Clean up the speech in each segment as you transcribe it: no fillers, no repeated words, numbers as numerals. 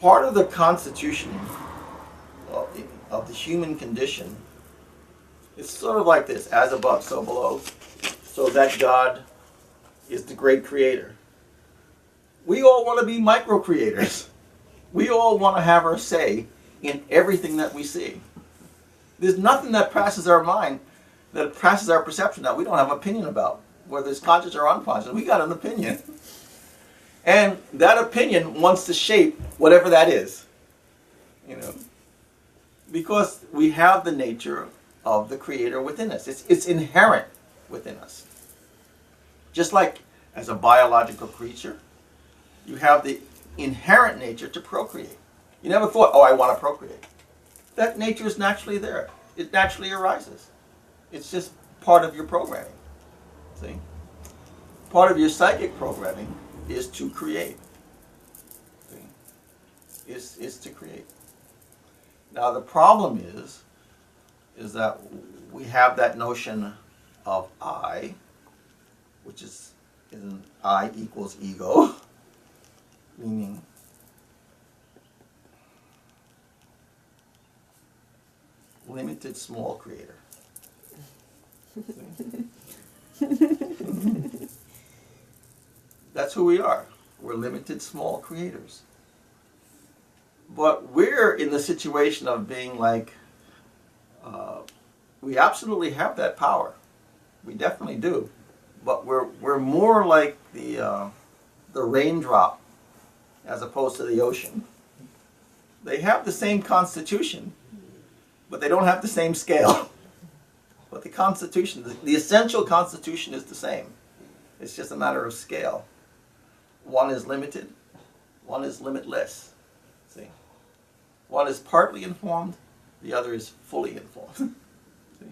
part of the constitution of the human condition is sort of like this: as above, so below. So that God is the great creator. We all want to be micro-creators. We all want to have our say in everything that we see. There's nothing that passes our mind, that passes our perception that we don't have an opinion about, whether it's conscious or unconscious. We got an opinion. And that opinion wants to shape whatever that is. You know, because we have the nature of the creator within us. It's inherent within us. Just like as a biological creature, you have the inherent nature to procreate. You never thought, oh, I want to procreate. That nature is naturally there. It naturally arises. It's just part of your programming. See? Part of your psychic programming is to create. See? Is to create. Now the problem is that we have that notion of I, which is I equals ego, meaning limited small creator. That's who we are. We're limited small creators. But we're in the situation of being like, we absolutely have that power. We definitely do. But we're more like the raindrop as opposed to the ocean. They have the same constitution, but they don't have the same scale. But the constitution, the essential constitution is the same. It's just a matter of scale. One is limited, one is limitless. See? One is partly informed, the other is fully informed. See?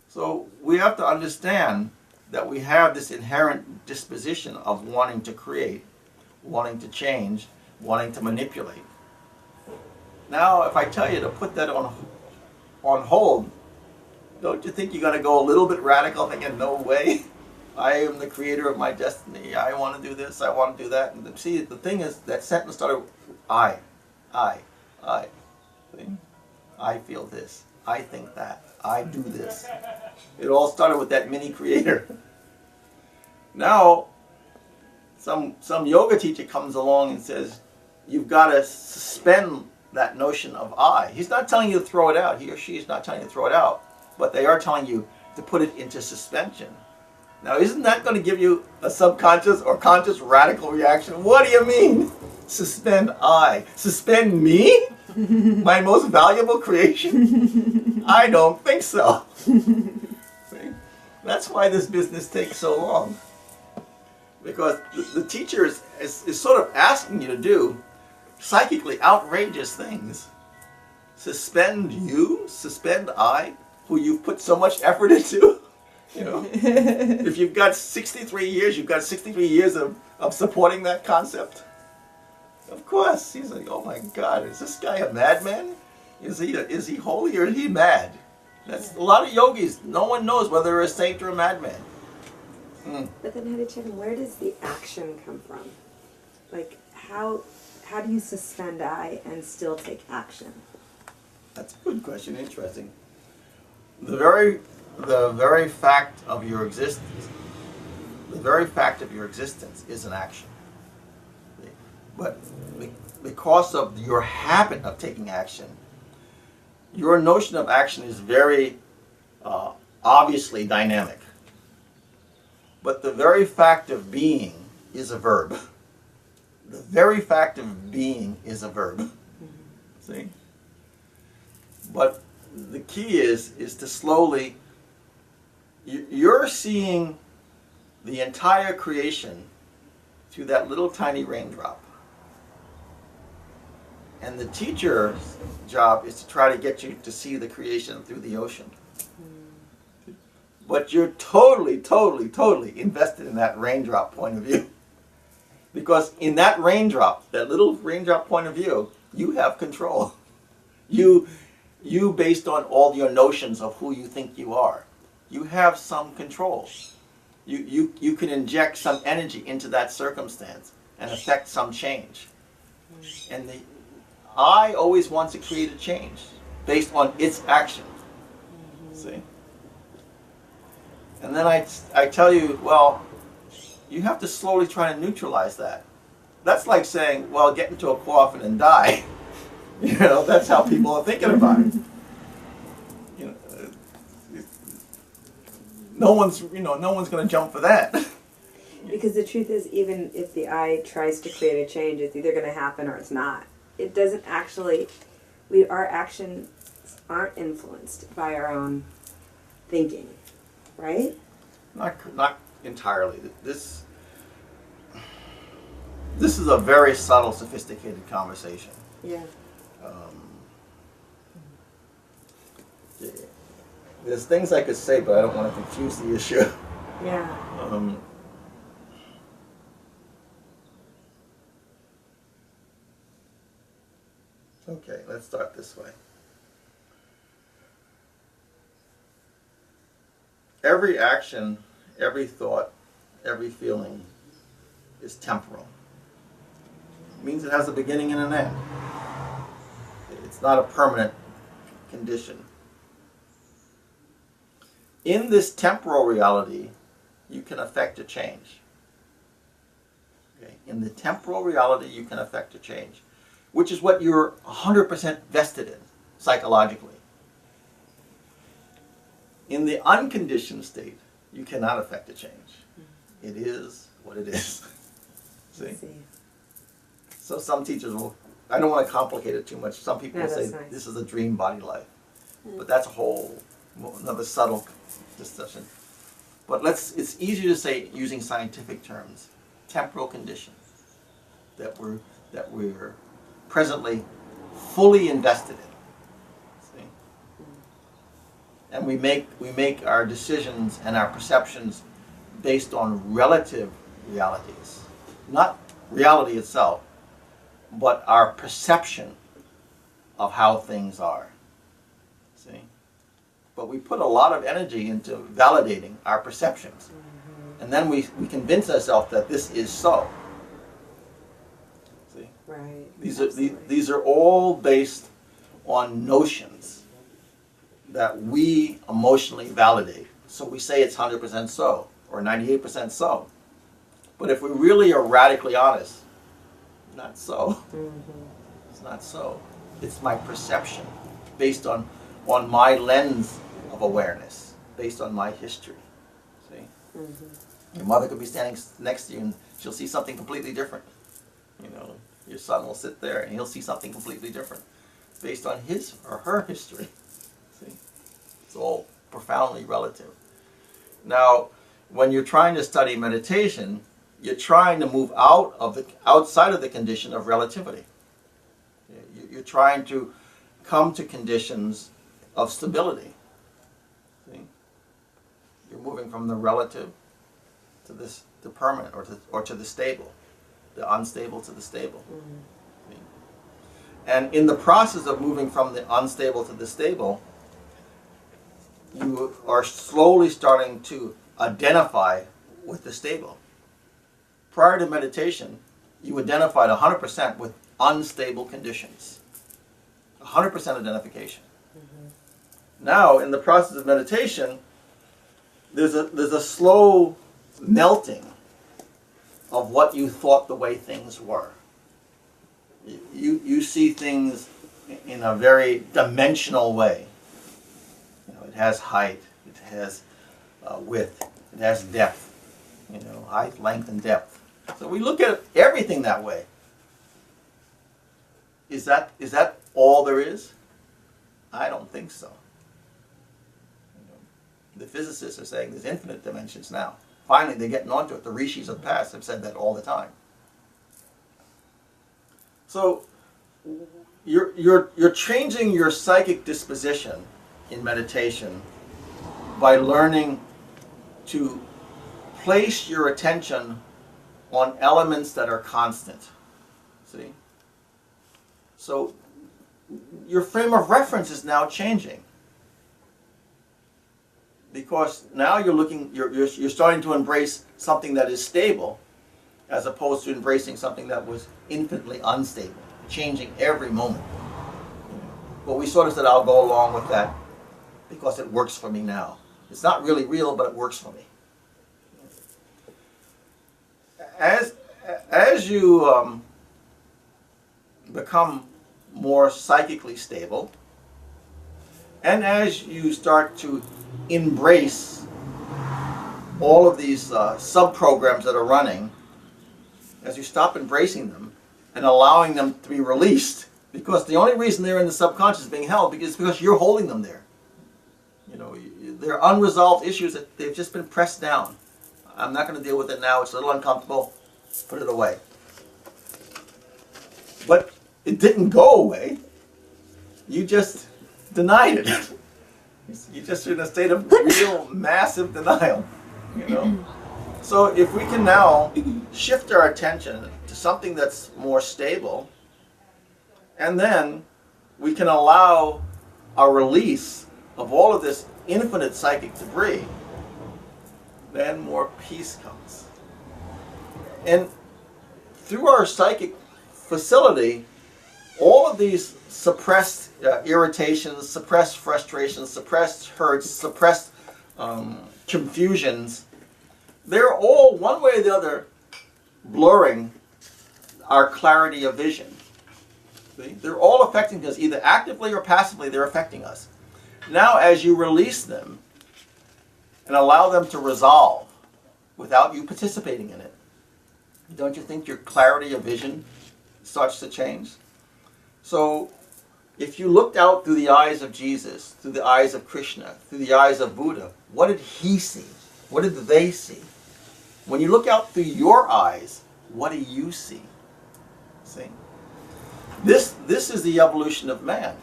So we have to understand that we have this inherent disposition of wanting to create, wanting to change, wanting to manipulate. Now, if I tell you to put that on hold, don't you think you're going to go a little bit radical, thinking, no way, I am the creator of my destiny, I want to do this, I want to do that. And see, the thing is, that sentence started, I. See? I feel this, I think that, I do this. It all started with that mini creator. Now, some yoga teacher comes along and says, you've got to suspend that notion of I. He's not telling you to throw it out. He or she is not telling you to throw it out. But they are telling you to put it into suspension. Now, isn't that going to give you a subconscious or conscious radical reaction? What do you mean? Suspend I. Suspend me? My most valuable creation? I don't think so. See? That's why this business takes so long. Because the teacher is sort of asking you to do psychically outrageous things. Suspend you? Suspend I? Who you've put so much effort into? You know, if you've got 63 years, you've got 63 years of supporting that concept. Of course, he's like, oh my God, is this guy a madman? Is he holy or is he mad? That's a lot of yogis. No one knows whether they're a saint or a madman. But then, Haricharan, where does the action come from? Like, how do you suspend I and still take action? That's a good question. Interesting. The very fact of your existence, is an action. But because of your habit of taking action, your notion of action is very obviously dynamic. But the very fact of being is a verb. The very fact of being is a verb. See? But the key is to slowly, you're seeing the entire creation through that little tiny raindrop. And the teacher's job is to try to get you to see the creation through the ocean. But you're totally invested in that raindrop point of view. Because in that raindrop, that little raindrop point of view, you have control. You based on all your notions of who you think you are, you have some control. You can inject some energy into that circumstance and affect some change. And the I always wants to create a change based on its action. See? And then I tell you, well, you have to slowly try to neutralize that. That's like saying, well, get into a coffin and die. You know, that's how people are thinking about it. You know, no one's going to jump for that. Because the truth is, even if the I tries to create a change, it's either going to happen or it's not. It doesn't actually, our actions aren't influenced by our own thinking, right? Not entirely. This is a very subtle, sophisticated conversation. Yeah. Yeah. There's things I could say, but I don't want to confuse the issue. Yeah. Okay, let's start this way. Every action, every thought, every feeling is temporal. It means it has a beginning and an end. It's not a permanent condition. In this temporal reality, you can affect a change. Okay? In the temporal reality, you can affect a change, which is what you're 100% vested in, psychologically. In the unconditioned state, you cannot affect a change. It is what it is. See? So some teachers will, I don't want to complicate it too much. Some people will say, nice, this is a dream body life. But that's a whole, another subtle discussion. But it's easier to say, using scientific terms, temporal conditions that we're presently fully invested in. See? And we make our decisions and our perceptions based on relative realities. Not reality itself, but our perception of how things are. See? But we put a lot of energy into validating our perceptions. And then we convince ourselves that this is so. See? Right. These are all based on notions that we emotionally validate. So we say it's 100% so, or 98% so. But if we really are radically honest, not so. It's not so. It's my perception, based on my lens of awareness, based on my history. See? Your mother could be standing next to you and she'll see something completely different. You know, your son will sit there and he'll see something completely different, based on his or her history. See? It's all profoundly relative. Now, when you're trying to study meditation, you're trying to move outside of the condition of relativity. You're trying to come to conditions of stability. See? You're moving from the relative to the permanent, or to the stable, the unstable to the stable. See? And in the process of moving from the unstable to the stable, you are slowly starting to identify with the stable. Prior to meditation, you identified 100% with unstable conditions. 100% identification. Now, in the process of meditation, there's a slow melting of what you thought the way things were. You see things in a very dimensional way. You know, it has height, it has width, it has depth. You know, height, length, and depth. So we look at everything that way. Is that all there is? I don't think so. You know, the physicists are saying there's infinite dimensions now. Finally, they're getting onto it. The rishis of the past have said that all the time. So you're changing your psychic disposition in meditation by learning to place your attention on elements that are constant. See? So your frame of reference is now changing, because now you're starting to embrace something that is stable, as opposed to embracing something that was infinitely unstable, changing every moment. But we sort of said, I'll go along with that because it works for me now. It's not really real, but it works for me. As you become more psychically stable, and as you start to embrace all of these sub-programs that are running, as you stop embracing them and allowing them to be released, because the only reason they're in the subconscious being held is because you're holding them there. You know, they're unresolved issues that they've just been pressed down. I'm not going to deal with it now. It's a little uncomfortable. Put it away. But it didn't go away. You just denied it. You're just in a state of real massive denial. You know. So if we can now shift our attention to something that's more stable, and then we can allow a release of all of this infinite psychic debris, then more peace comes. And through our psychic facility, all of these suppressed irritations, suppressed frustrations, suppressed hurts, suppressed confusions, they're all, one way or the other, blurring our clarity of vision. See? They're all affecting us, either actively or passively, they're affecting us. Now, as you release them and allow them to resolve without you participating in it, don't you think your clarity of vision starts to change? So, if you looked out through the eyes of Jesus, through the eyes of Krishna, through the eyes of Buddha, what did he see? What did they see? When you look out through your eyes, what do you see? See? This is the evolution of man.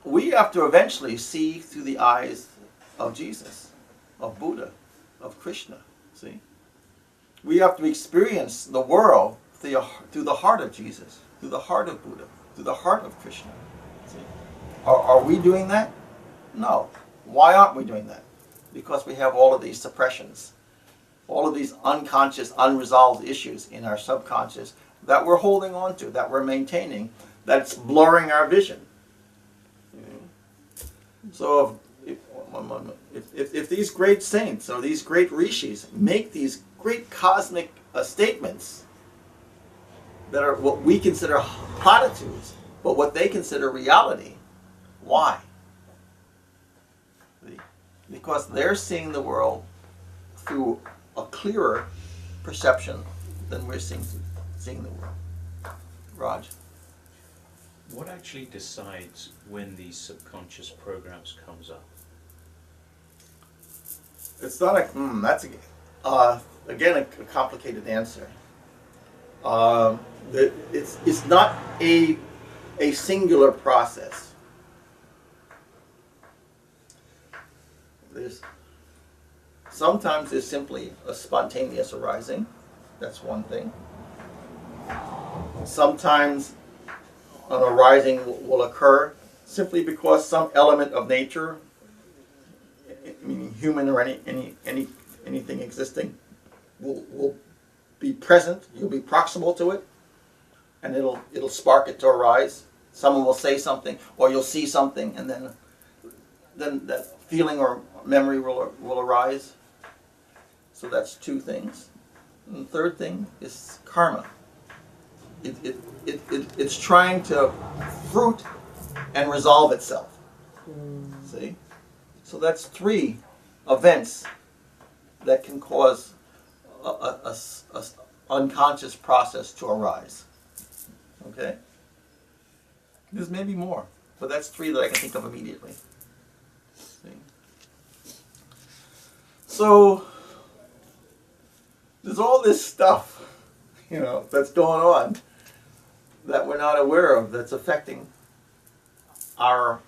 We have to eventually see through the eyes of Jesus, of Buddha, of Krishna. See? We have to experience the world through the heart of Jesus, through the heart of Buddha, through the heart of Krishna. See? Are we doing that? No. Why aren't we doing that? Because we have all of these suppressions, all of these unconscious, unresolved issues in our subconscious that we're holding on to, that we're maintaining, that's blurring our vision. So if these great saints or these great rishis make these great cosmic statements that are what we consider platitudes, but what they consider reality, why? Because they're seeing the world through a clearer perception than we're seeing the world. Raj? What actually decides when these subconscious programs comes up? It's not that's again a complicated answer. It's not a singular process. Sometimes there's simply a spontaneous arising. That's one thing. Sometimes an arising will occur simply because some element of nature, meaning human or anything existing, will be present. You'll be proximal to it, and it'll spark it to arise. Someone will say something, or you'll see something, and then that feeling or memory will arise. So that's two things. And the third thing is karma. It's trying to fruit and resolve itself. See? So that's three events that can cause a unconscious process to arise. Okay? There's maybe more, but that's three that I can think of immediately. See? So there's all this stuff, that's going on that we're not aware of, that's affecting our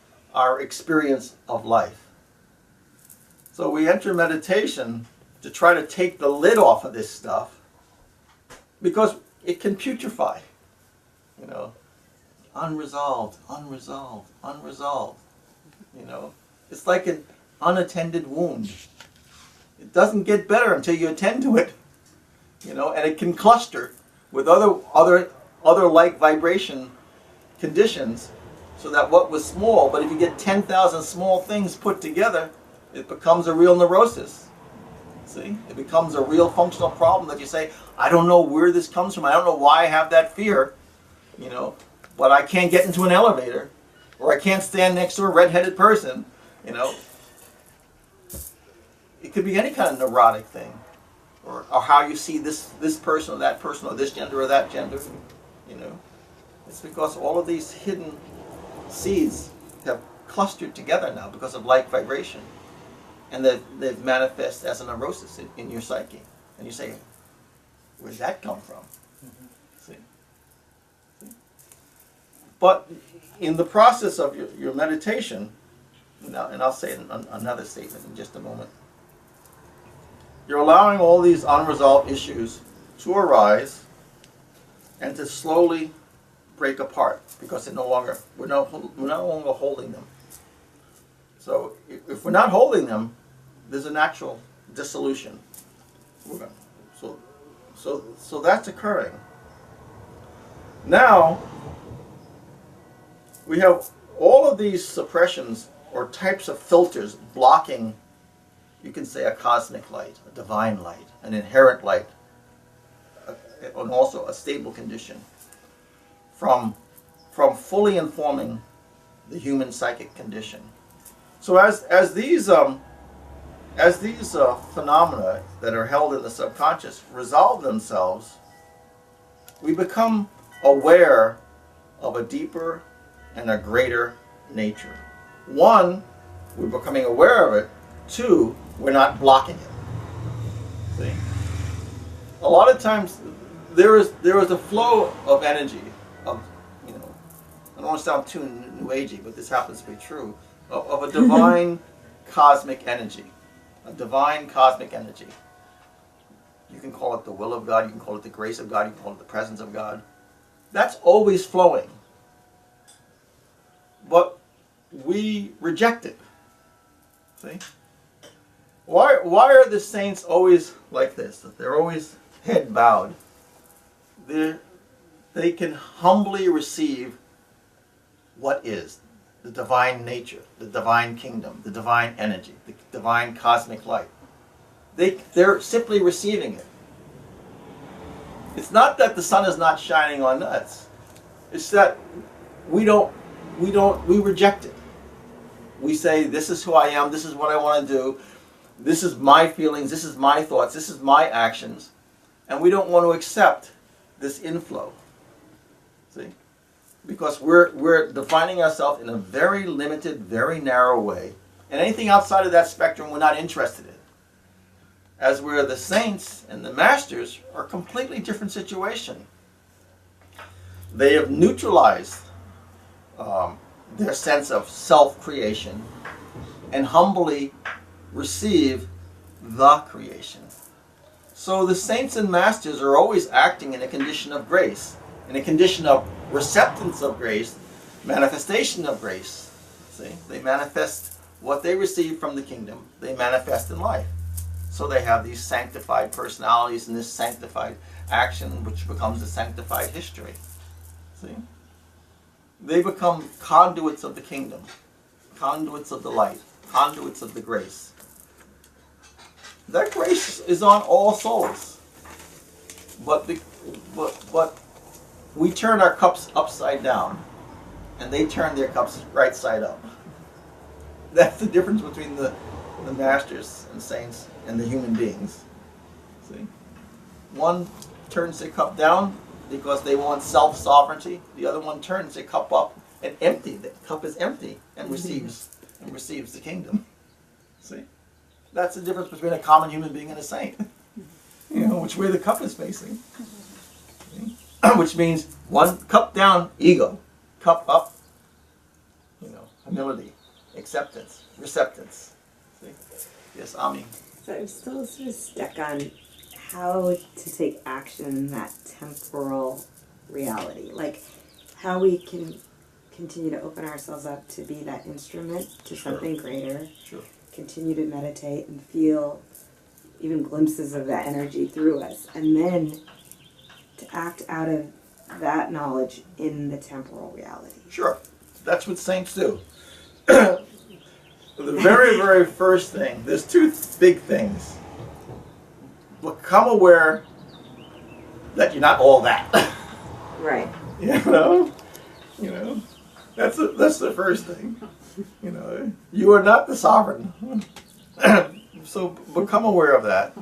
experience of life. So we enter meditation to try to take the lid off of this stuff because it can putrefy. Unresolved. It's like an unattended wound. It doesn't get better until you attend to it. and it can cluster with other like vibration conditions, so that what was small, but if you get 10,000 small things put together, it becomes a real neurosis. See? It becomes a real functional problem that you say, I don't know where this comes from. I don't know why I have that fear, but I can't get into an elevator, or I can't stand next to a redheaded person, It could be any kind of neurotic thing, or how you see this person or that person, or this gender or that gender, It's because all of these hidden seeds have clustered together now because of like vibration. And they've manifest as a neurosis in your psyche. And you say, where'd that come from? See? But in the process of your meditation, and I'll say another statement in just a moment, you're allowing all these unresolved issues to arise and to slowly break apart, because we're no longer holding them. So if we're not holding them, there's a natural dissolution. So that's occurring. Now we have all of these suppressions or types of filters blocking, you can say, a cosmic light, a divine light, an inherent light, and also a stable condition from fully informing the human psychic condition. So as these phenomena that are held in the subconscious resolve themselves, we become aware of a deeper and a greater nature. One, we're becoming aware of it. Two, we're not blocking it. See? A lot of times there is a flow of energy, I don't want to sound too new agey, but this happens to be true, of a divine cosmic energy. A divine cosmic energy. You can call it the will of God, you can call it the grace of God, you can call it the presence of God. That's always flowing. But we reject it. See? Why are the saints always like this? They're always head bowed. They can humbly receive what is the divine nature, the divine kingdom, the divine energy, the divine cosmic light. They're simply receiving it. It's not that the sun is not shining on us. It's that we reject it. We say, this is who I am, this is what I want to do, this is my feelings, this is my thoughts, this is my actions, and we don't want to accept this inflow. See? Because we're defining ourselves in a very limited, very narrow way. And anything outside of that spectrum we're not interested in. As where the saints and the masters are a completely different situation. They have neutralized their sense of self-creation and humbly receive the creation. So the saints and masters are always acting in a condition of grace, in a condition of receptance of grace, manifestation of grace. See, they manifest what they receive from the kingdom, they manifest in life. So they have these sanctified personalities and this sanctified action, which becomes a sanctified history. See? They become conduits of the kingdom, conduits of the light, conduits of the grace. That grace is on all souls. But we turn our cups upside down, and they turn their cups right side up. That's the difference between the masters and saints and the human beings. See? One turns their cup down because they want self-sovereignty. The other one turns their cup up and empty. The cup is empty and receives the kingdom. See? That's the difference between a common human being and a saint. Which way the cup is facing. See? Which means one cup down, ego. Cup up, humility, acceptance, receptance. See? Yes, Ami. So I'm still sort of stuck on how to take action in that temporal reality. Like how we can continue to open ourselves up to be that instrument to something greater. Sure. Continue to meditate and feel, even glimpses of that energy through us, and then to act out of that knowledge in the temporal reality. Sure. That's what saints do. The very, very first thing, there's two big things. Become aware that you're not all that. Right. You know, that's the first thing. You are not the sovereign. So become aware of that,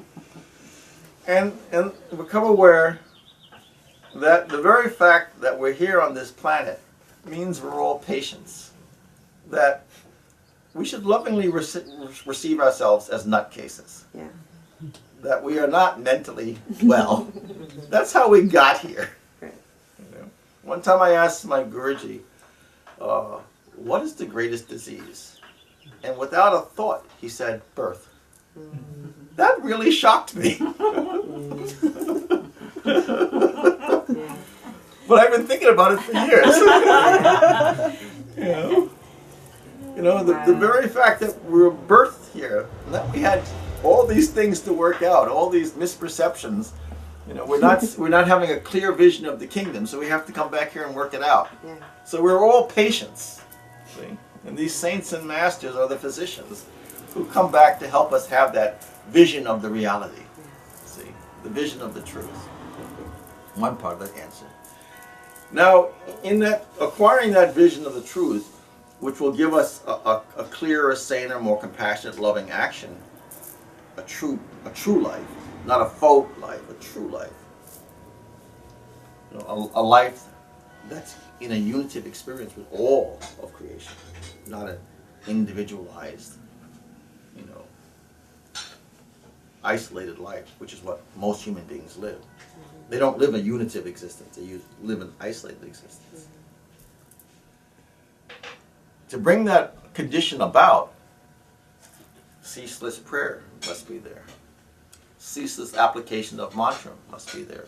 and become aware that the very fact that we're here on this planet means we're all patients. That we should lovingly receive ourselves as nutcases. Yeah. That we are not mentally well. That's how we got here. Right. One time I asked my Guruji, what is the greatest disease? And without a thought, he said, birth. That really shocked me. But I've been thinking about it for years. The very fact that we were birthed here, and that we had all these things to work out, all these misperceptions. We're not having a clear vision of the kingdom, so we have to come back here and work it out. Yeah. So we're all patients. See? And these saints and masters are the physicians who come back to help us have that vision of the reality. See? The vision of the truth. One part of the answer. Now, in that acquiring that vision of the truth, which will give us a clearer, saner, more compassionate, loving action, a true life, not a faux life, a true life. A life that's in a unitive experience with all of creation, not an individualized, isolated life, which is what most human beings live. They don't live a unitive existence, they live an isolated existence. To bring that condition about, ceaseless prayer must be there. Ceaseless application of mantra must be there.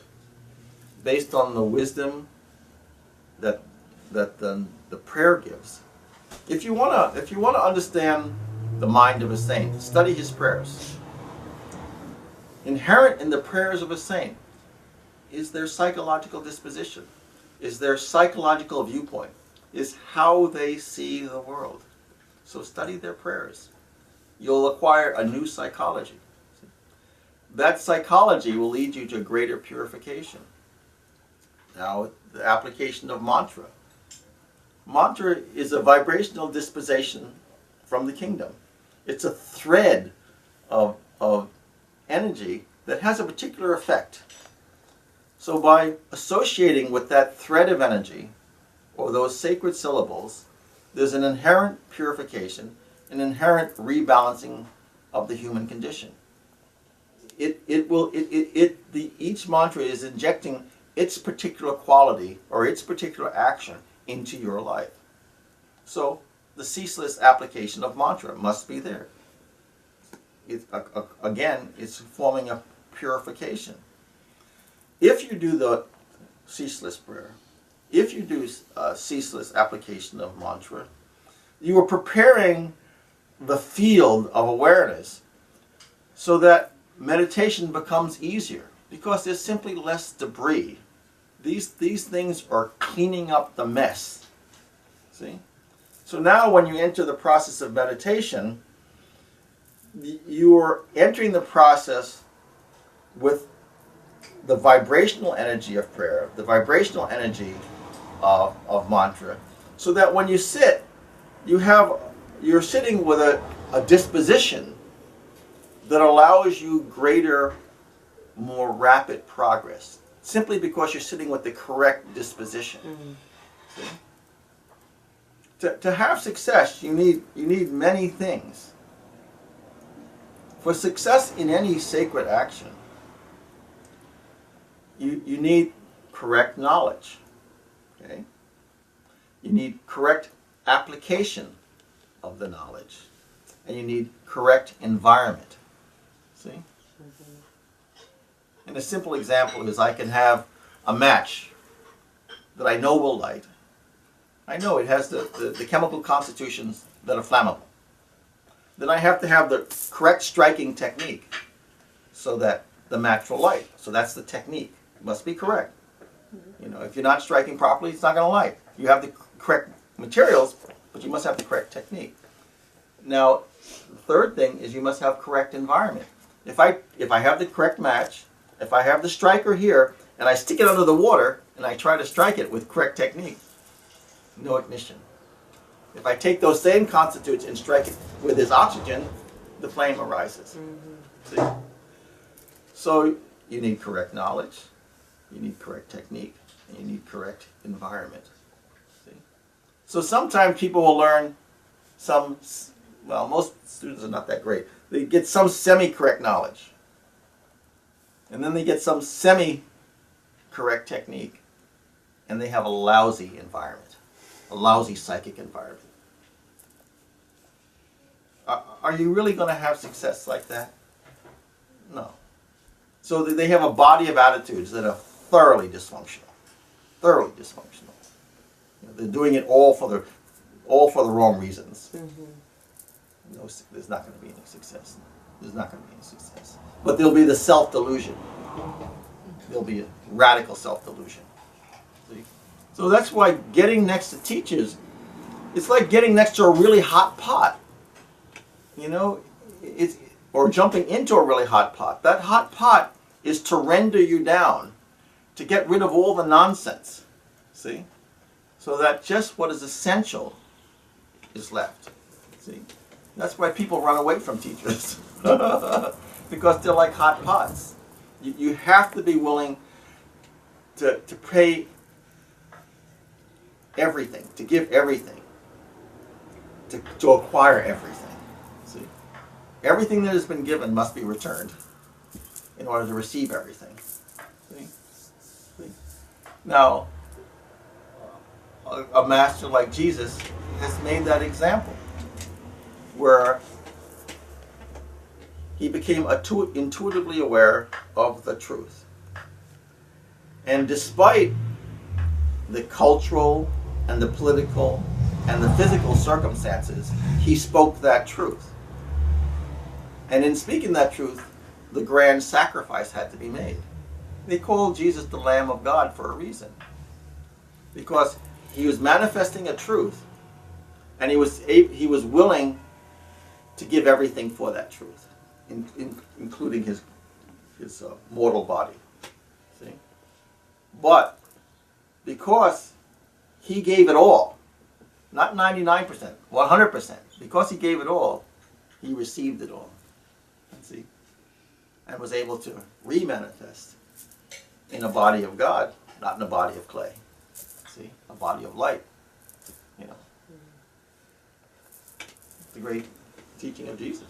Based on the wisdom that the prayer gives. If you wanna understand the mind of a saint, study his prayers. Inherent in the prayers of a saint is their psychological disposition, is their psychological viewpoint, is how they see the world. So study their prayers. You'll acquire a new psychology. That psychology will lead you to greater purification. Now, the application of mantra. Mantra is a vibrational disposition from the kingdom. It's a thread of energy that has a particular effect. So by associating with that thread of energy, or those sacred syllables, there's an inherent purification, an inherent rebalancing of the human condition. Each mantra is injecting its particular quality or its particular action into your life. So the ceaseless application of mantra must be there. Again, it's forming a purification. If you do the ceaseless prayer, if you do ceaseless application of mantra, you are preparing the field of awareness so that meditation becomes easier because there's simply less debris. These things are cleaning up the mess. See? So now when you enter the process of meditation, you're entering the process with the vibrational energy of prayer, the vibrational energy of mantra, so that when you sit, you're sitting with a disposition that allows you greater, more rapid progress, simply because you're sitting with the correct disposition. See? To have success, you need many things. For success in any sacred action, you need correct knowledge. Okay? You need correct application of the knowledge. And you need correct environment. See? And a simple example is I can have a match that I know will light. I know it has the chemical constitutions that are flammable. Then I have to have the correct striking technique so that the match will light. So that's the technique. It must be correct. You know, if you're not striking properly, it's not going to light. You have the correct materials, but you must have the correct technique. Now, the third thing is you must have correct environment. If I have the correct match, if I have the striker here, and I stick it under the water, and I try to strike it with correct technique, no ignition. If I take those same constituents and strike it with this oxygen, the flame arises. See? So you need correct knowledge, you need correct technique, and you need correct environment. See? So sometimes people will learn some, well, most students are not that great. They get some semi-correct knowledge. And then they get some semi-correct technique, and they have a lousy environment, a lousy psychic environment. Are you really going to have success like that? No. So they have a body of attitudes that are thoroughly dysfunctional. Thoroughly dysfunctional. You know, they're doing it all for the wrong reasons. Mm-hmm. No, there's not going to be any success. There's not going to be any success. But there'll be the self-delusion. There'll be a radical self-delusion. See? So that's why getting next to teachers, it's like getting next to a really hot pot. You know, or jumping into a really hot pot. That hot pot is to render you down, to get rid of all the nonsense. See? So that just what is essential is left. See? That's why people run away from teachers. Because they're like hot pots. You have to be willing to pay everything, to give everything, to acquire everything. See? Everything that has been given must be returned in order to receive everything. See? See? Now, a master like Jesus has made that example, where he became intuitively aware of the truth. And despite the cultural and the political and the physical circumstances, he spoke that truth. And in speaking that truth, the grand sacrifice had to be made. They called Jesus the Lamb of God for a reason. Because he was manifesting a truth, and he was willing to give everything for that truth, including his mortal body. See? But because he gave it all, not 99%, 100%, because he gave it all, he received it all. See? And was able to re-manifest in a body of God, not in a body of clay. See? A body of light. You know. The great teaching of Jesus.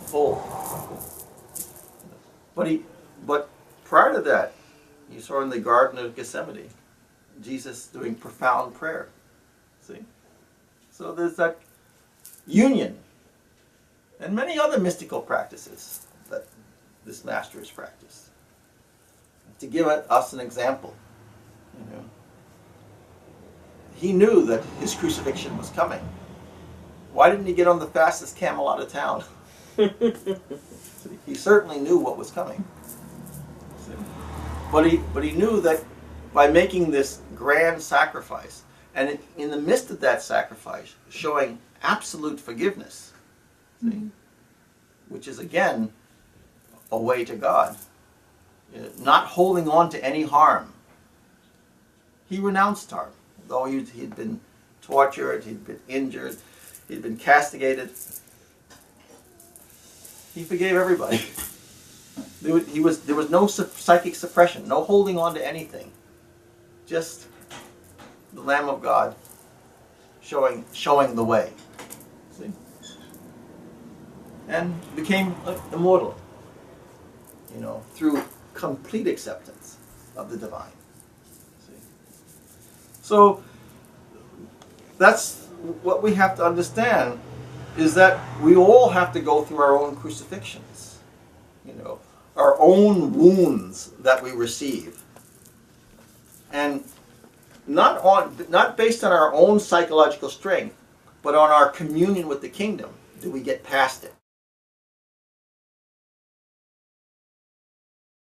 Full. But prior to that, you saw in the Garden of Gethsemane, Jesus doing profound prayer. See? So there's that union. And many other mystical practices that this master has practiced. To give us an example, you know, he knew that his crucifixion was coming. Why didn't he get on the fastest camel out of town? He certainly knew what was coming. But he knew that by making this grand sacrifice, and in the midst of that sacrifice, showing absolute forgiveness, see, which is again a way to God, not holding on to any harm. He renounced harm, though he'd been tortured, he'd been injured, he'd been castigated. He forgave everybody. There was no psychic suppression, no holding on to anything. Just the Lamb of God showing the way. See? And became immortal, you know, through complete acceptance of the divine. See? So that's what we have to understand, is that we all have to go through our own crucifixions, you know, our own wounds that we receive. And not based on our own psychological strength, but on our communion with the kingdom, do we get past it.